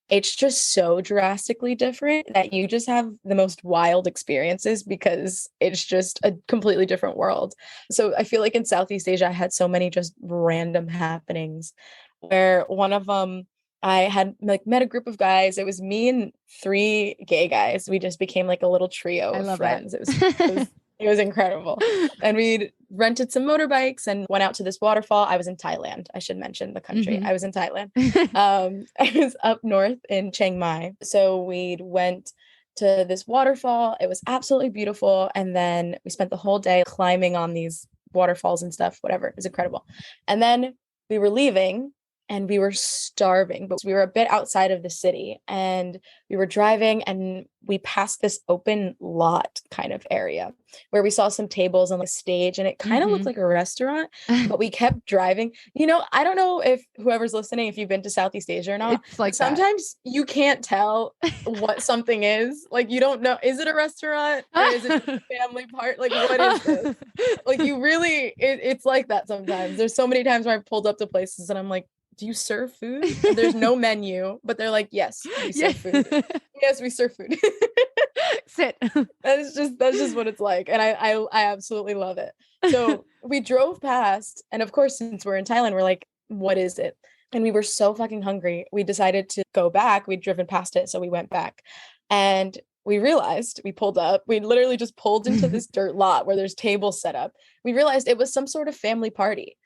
it's just so drastically different that you just have the most wild experiences because it's just a completely different world. So I feel like in Southeast Asia, I had so many just random happenings where one of them, I had like met a group of guys. It was me and 3 gay guys. We just became like a little trio of friends. It was incredible. And we rented some motorbikes and went out to this waterfall. I was in Thailand. I should mention the country. I was in Thailand. I was up north in Chiang Mai. So we went to this waterfall. It was absolutely beautiful. And then we spent the whole day climbing on these waterfalls and stuff, whatever. It was incredible. And then we were leaving. and we were starving, but we were a bit outside of the city, and we were driving, and we passed this open lot kind of area where we saw some tables on the stage, and it kind of looked like a restaurant, but we kept driving. I don't know if whoever's listening, if you've been to Southeast Asia or not. It's like sometimes you can't tell what something is. Like, you don't know, is it a restaurant or is it a family part? Like, what is this? Like, you really, it's like that sometimes. There's so many times where I've pulled up to places and I'm like, do you serve food? And there's no menu, but they're like, yes, we serve food. Yes, we serve food. Sit. That's just what it's like. And I absolutely love it. So we drove past, and of course, since we're in Thailand, we're like, what is it? And we were so fucking hungry. We decided to go back. We'd driven past it, so we went back. And we realized, we pulled up, we literally just pulled into this dirt lot where there's tables set up. We realized it was some sort of family party.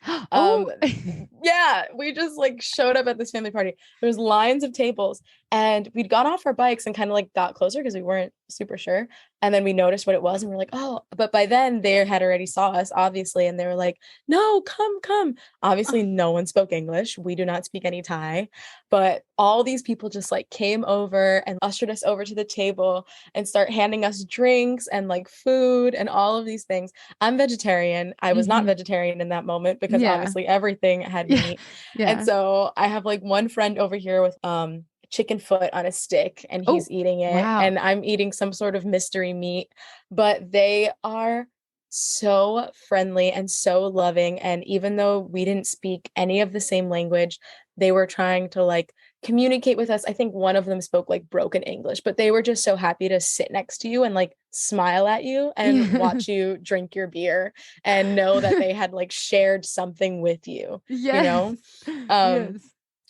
Yeah, we just like showed up at this family party. There's lines of tables, and we'd gone off our bikes and kind of like got closer because we weren't super sure. And then we noticed what it was, and we're like, oh, but by then they had already saw us, obviously. And they were like, no, come. Obviously, no one spoke English. We do not speak any Thai, but all these people just like came over and ushered us over to the table and start handing us drinks and like food and all of these things. I'm vegetarian. I was not vegetarian in that moment because obviously everything had meat. And so I have like one friend over here with chicken foot on a stick, and he's eating it. Wow. And I'm eating some sort of mystery meat, but they are so friendly and so loving. And even though we didn't speak any of the same language, they were trying to like communicate with us. I think one of them spoke like broken English, but they were just so happy to sit next to you and like smile at you and watch you drink your beer and know that they had like shared something with you,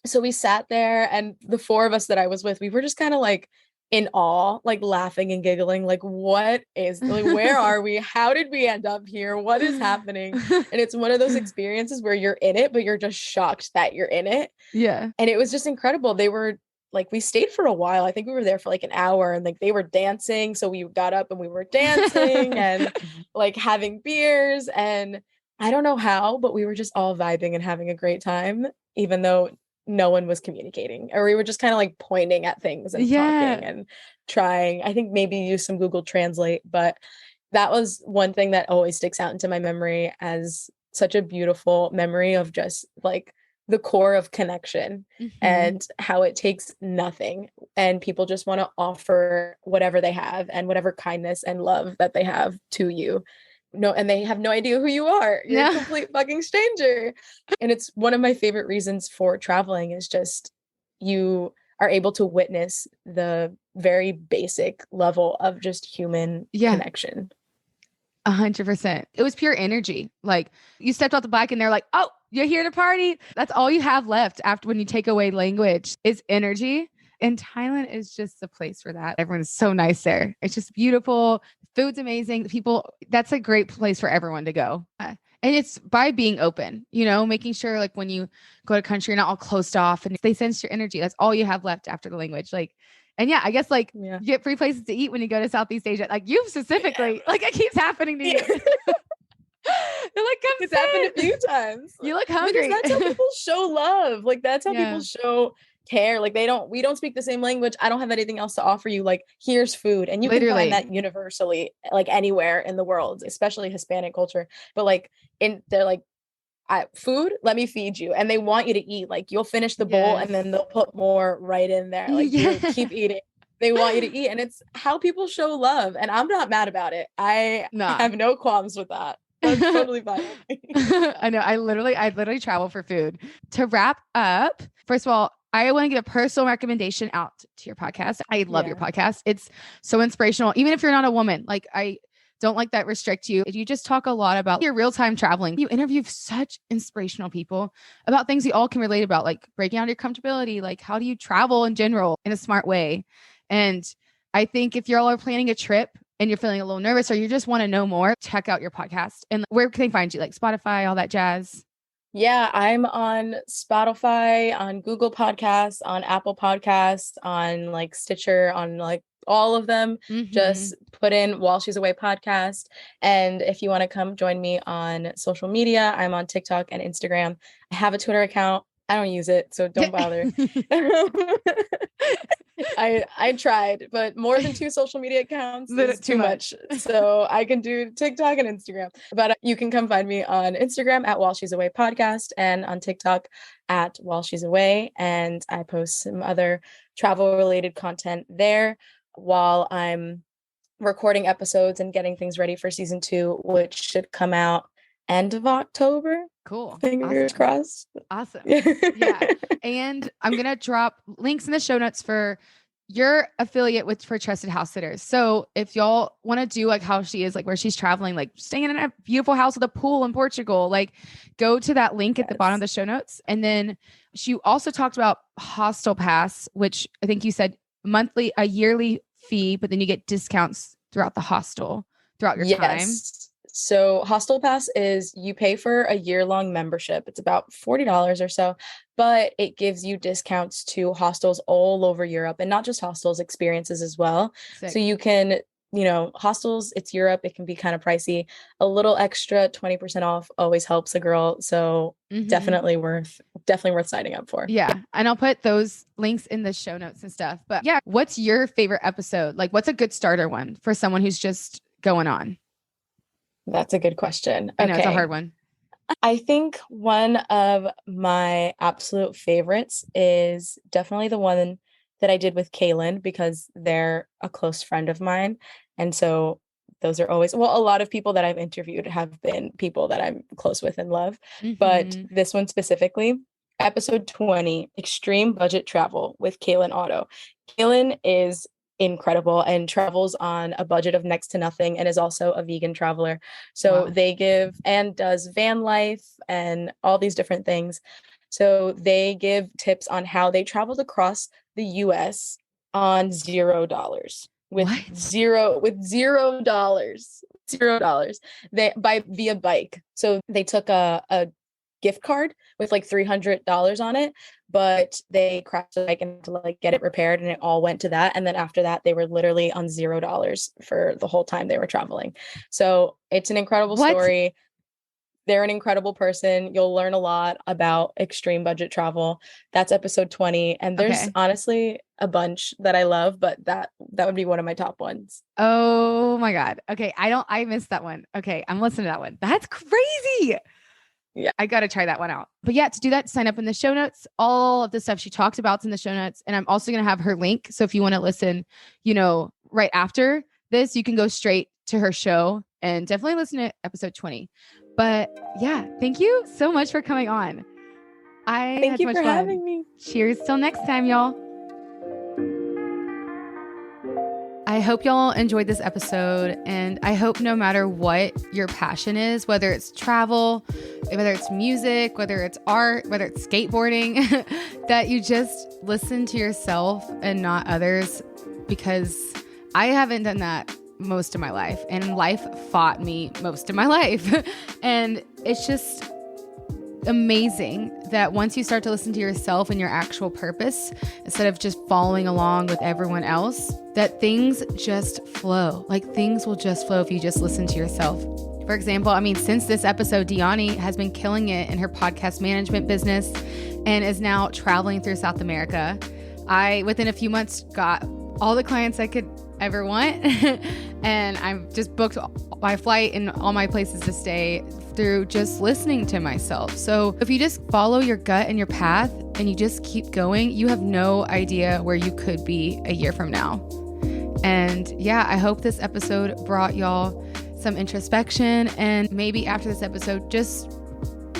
So we sat there, and the four of us that I was with, we were just kind of like in awe, like laughing and giggling, like, what is, like, where are we? How did we end up here? What is happening? And it's one of those experiences where you're in it, but you're just shocked that you're in it. Yeah. And it was just incredible. They were like, we stayed for a while. I think we were there for like an hour, and like they were dancing. So we got up and we were dancing and like having beers. And I don't know how, but we were just all vibing and having a great time, even though no one was communicating, or we were just kind of like pointing at things and talking and trying. I think maybe use some Google Translate, but that was one thing that always sticks out into my memory as such a beautiful memory of just like the core of connection and how it takes nothing, and people just want to offer whatever they have and whatever kindness and love that they have to you. No, and they have no idea who you are. You're a complete fucking stranger. And it's one of my favorite reasons for traveling, is just you are able to witness the very basic level of just human connection. 100%. It was pure energy. Like, you stepped off the bike and they're like, oh, you're here to party. That's all you have left after, when you take away language, is energy. And Thailand is just the place for that. Everyone's so nice there. It's just beautiful. Food's amazing. People, that's a great place for everyone to go. And it's by being open, making sure like when you go to a country, you're not all closed off and they sense your energy. That's all you have left after the language. Like, and I guess like you get free places to eat when you go to Southeast Asia. Like you specifically, like it keeps happening to you. They're like, come It's happened a few times. You look hungry. Because that's how people show love. Like that's how people show care. Like we don't speak the same language. I don't have anything else to offer you. Like, here's food. And you can find that universally, like anywhere in the world, especially Hispanic culture. But like they're like, food, let me feed you. And they want you to eat. Like you'll finish the bowl and then they'll put more right in there. Like you keep eating. They want you to eat. And it's how people show love. And I'm not mad about it. I have no qualms with that. That's totally fine. I know. I literally travel for food. To wrap up, first of all, I want to give a personal recommendation out to your podcast. I love your podcast. It's so inspirational. Even if you're not a woman, like I don't like that restrict you. You just talk a lot about your real-time traveling. You interview such inspirational people about things we all can relate about, like breaking out your comfortability, like how do you travel in general in a smart way. And I think if you're all planning a trip and you're feeling a little nervous or you just want to know more, check out your podcast. And where can they find you? Like Spotify, all that jazz? Yeah, I'm on Spotify, on Google Podcasts, on Apple Podcasts, on like Stitcher, on like all of them. Just put in While She's Away podcast. And if you want to come join me on social media, I'm on TikTok and Instagram. I have a Twitter account I don't use it, so don't bother. I tried, but more than 2 social media accounts is too much. So I can do TikTok and Instagram. But you can come find me on Instagram at While She's Away Podcast and on TikTok at While She's Away. And I post some other travel related content there while I'm recording episodes and getting things ready for season 2, which should come out end of October. Cool. Fingers crossed. Awesome. Yeah. And I'm going to drop links in the show notes for your affiliate for Trusted House Sitters. So if y'all want to do like how she is, like where she's traveling, like staying in a beautiful house with a pool in Portugal, like go to that link at the bottom of the show notes. And then she also talked about Hostel Pass, which I think you said a yearly fee, but then you get discounts throughout the hostel throughout your time. So Hostel Pass is you pay for a year-long membership. It's about $40 or so, but it gives you discounts to hostels all over Europe, and not just hostels, experiences as well. Sick. So you can, hostels, it's Europe. It can be kind of pricey. A little extra 20% off always helps a girl. So definitely worth signing up for. Yeah. And I'll put those links in the show notes and stuff. But yeah, what's your favorite episode? Like what's a good starter one for someone who's just going on? That's a good question. I know it's a hard one. I think one of my absolute favorites is definitely the one that I did with Kaylin, because they're a close friend of mine. And so those are always, a lot of people that I've interviewed have been people that I'm close with and love. But this one specifically, episode 20, Extreme Budget Travel with Kaylin Otto. Kaylin is incredible and travels on a budget of next to nothing and is also a vegan traveler. So they give and does van life and all these different things. So they give tips on how they traveled across the US on $0 with $0 via bike. So they took a gift card with like $300 on it, but they crashed the bike and had to like get it repaired, and it all went to that. And then after that, they were literally on $0 for the whole time they were traveling. So it's an incredible story. They're an incredible person. You'll learn a lot about extreme budget travel. That's episode 20. And there's honestly a bunch that I love, but that would be one of my top ones. Oh my God. Okay. I missed that one. Okay. I'm listening to that one. That's crazy. Yeah, I got to try that one out. But yeah, to do that, sign up in the show notes. All of the stuff she talked about is in the show notes. And I'm also going to have her link. So if you want to listen, right after this, you can go straight to her show and definitely listen to episode 20. But yeah, thank you so much for coming on. Thank you for having me. Cheers till next time, y'all. I hope y'all enjoyed this episode, and I hope no matter what your passion is, whether it's travel, whether it's music, whether it's art, whether it's skateboarding, that you just listen to yourself and not others, because I haven't done that most of my life, and life fought me most of my life. And it's just amazing that once you start to listen to yourself and your actual purpose, instead of just following along with everyone else, that things just flow. Like things will just flow if you just listen to yourself. For example, since this episode, Dianni has been killing it in her podcast management business and is now traveling through South America. I, within a few months, got all the clients I could ever want. And I've just booked my flight and all my places to stay through just listening to myself. So if you just follow your gut and your path and you just keep going, you have no idea where you could be a year from now. And yeah, I hope this episode brought y'all some introspection, and maybe after this episode, just,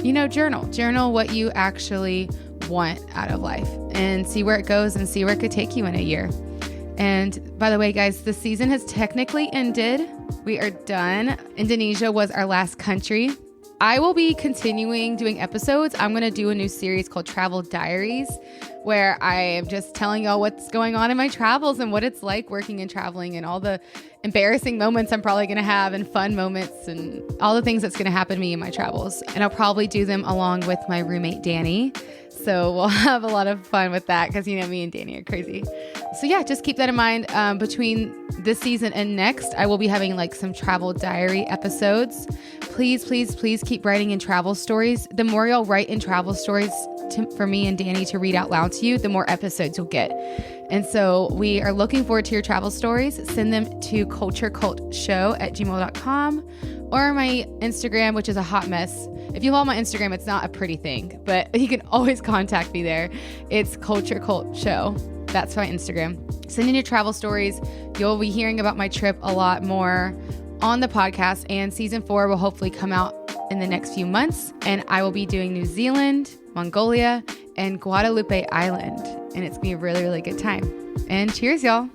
journal what you actually want out of life and see where it goes and see where it could take you in a year. And by the way, guys, the season has technically ended. We are done. Indonesia was our last country. I will be continuing doing episodes. I'm going to do a new series called Travel Diaries, where I am just telling y'all what's going on in my travels and what it's like working and traveling, and all the embarrassing moments I'm probably going to have, and fun moments, and all the things that's going to happen to me in my travels. And I'll probably do them along with my roommate, Danny. So we'll have a lot of fun with that, because me and Danny are crazy. So yeah, just keep that in mind. Between this season and next, I will be having like some travel diary episodes. please, please, please keep writing in travel stories. The more y'all write in travel stories for me and Dianni to read out loud to you, the more episodes you'll get. And so we are looking forward to your travel stories. Send them to culturecultshow@gmail.com or my Instagram, which is a hot mess. If you follow my Instagram, it's not a pretty thing, but you can always contact me there. It's culturecultshow. That's my Instagram. Send in your travel stories. You'll be hearing about my trip a lot more on the podcast, and season 4 will hopefully come out in the next few months. And I will be doing New Zealand, Mongolia, and Guadalupe Island. And it's gonna be a really, really good time. And cheers, y'all.